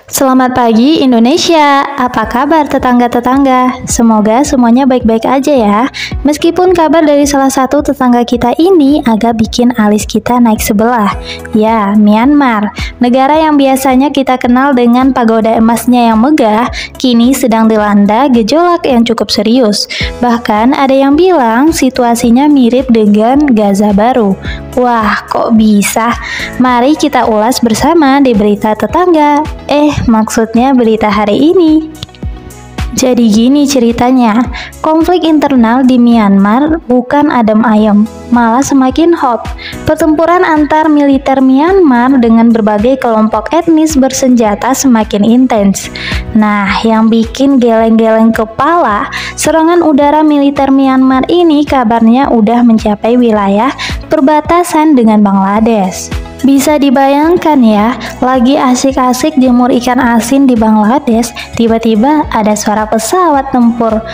Selamat pagi Indonesia, apa kabar tetangga-tetangga? Semoga semuanya baik-baik aja ya. Meskipun kabar dari salah satu tetangga kita ini agak bikin alis kita naik sebelah. Ya, Myanmar, negara yang biasanya kita kenal dengan pagoda emasnya yang megah, kini sedang dilanda gejolak yang cukup serius. Bahkan ada yang bilang situasinya mirip dengan Gaza baru. Wah, kok bisa? Mari kita ulas bersama di berita tetangga. Maksudnya berita hari ini. Jadi gini ceritanya, konflik internal di Myanmar bukan adem ayem, malah semakin hot. Pertempuran antar militer Myanmar dengan berbagai kelompok etnis bersenjata semakin intens. Nah, yang bikin geleng-geleng kepala, serangan udara militer Myanmar ini kabarnya udah mencapai wilayah perbatasan dengan Bangladesh. Bisa dibayangkan ya, lagi asik-asik jemur ikan asin di Bangladesh, tiba-tiba ada suara pesawat tempur.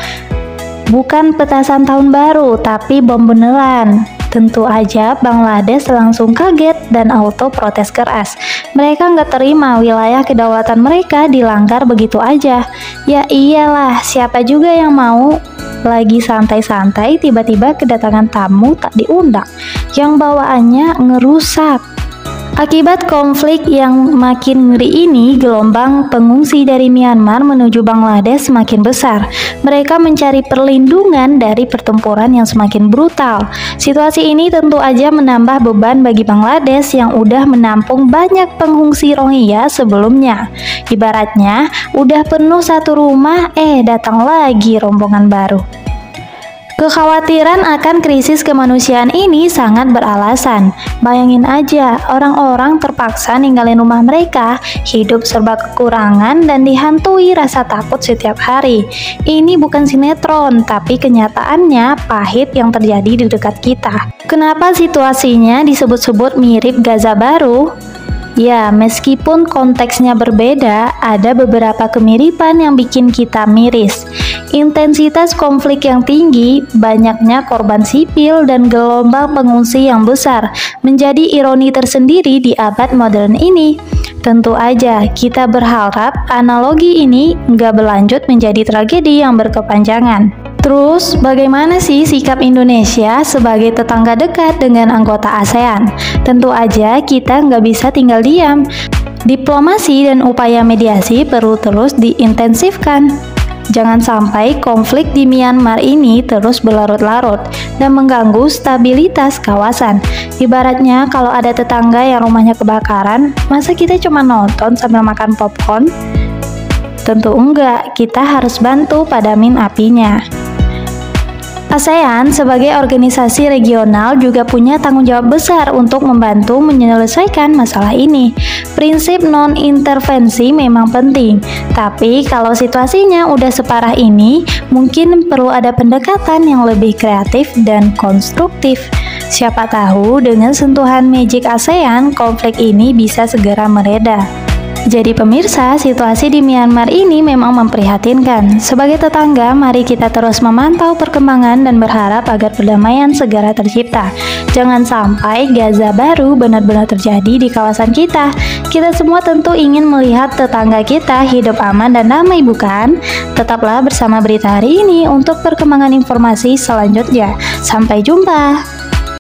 Bukan petasan tahun baru, tapi bom beneran. Tentu aja Bangladesh langsung kaget dan auto protes keras. Mereka nggak terima wilayah kedaulatan mereka dilanggar begitu aja. Ya iyalah, siapa juga yang mau lagi santai-santai tiba-tiba kedatangan tamu tak diundang, yang bawaannya ngerusak. Akibat konflik yang makin ngeri ini, gelombang pengungsi dari Myanmar menuju Bangladesh semakin besar. Mereka mencari perlindungan dari pertempuran yang semakin brutal. Situasi ini tentu aja menambah beban bagi Bangladesh yang udah menampung banyak pengungsi Rohingya sebelumnya. Ibaratnya, udah penuh satu rumah, datang lagi rombongan baru. Kekhawatiran akan krisis kemanusiaan ini sangat beralasan. Bayangin aja, orang-orang terpaksa ninggalin rumah mereka, hidup serba kekurangan dan dihantui rasa takut setiap hari. Ini bukan sinetron, tapi kenyataannya pahit yang terjadi di dekat kita. Kenapa situasinya disebut-sebut mirip Gaza baru? Ya, meskipun konteksnya berbeda, ada beberapa kemiripan yang bikin kita miris. Intensitas konflik yang tinggi, banyaknya korban sipil, dan gelombang pengungsi yang besar menjadi ironi tersendiri di abad modern ini. Tentu aja, kita berharap analogi ini nggak berlanjut menjadi tragedi yang berkepanjangan. Terus, bagaimana sih sikap Indonesia sebagai tetangga dekat dengan anggota ASEAN? Tentu aja kita nggak bisa tinggal diam. Diplomasi dan upaya mediasi perlu terus diintensifkan. Jangan sampai konflik di Myanmar ini terus berlarut-larut dan mengganggu stabilitas kawasan. Ibaratnya kalau ada tetangga yang rumahnya kebakaran, masa kita cuma nonton sambil makan popcorn? Tentu enggak, kita harus bantu padamin apinya. ASEAN sebagai organisasi regional juga punya tanggung jawab besar untuk membantu menyelesaikan masalah ini. Prinsip non-intervensi memang penting, tapi kalau situasinya udah separah ini, mungkin perlu ada pendekatan yang lebih kreatif dan konstruktif. Siapa tahu dengan sentuhan magic ASEAN, konflik ini bisa segera mereda. Jadi pemirsa, situasi di Myanmar ini memang memprihatinkan. Sebagai tetangga, mari kita terus memantau perkembangan dan berharap agar perdamaian segera tercipta. Jangan sampai Gaza baru benar-benar terjadi di kawasan kita. Kita semua tentu ingin melihat tetangga kita hidup aman dan damai, bukan? Tetaplah bersama berita hari ini untuk perkembangan informasi selanjutnya. Sampai jumpa!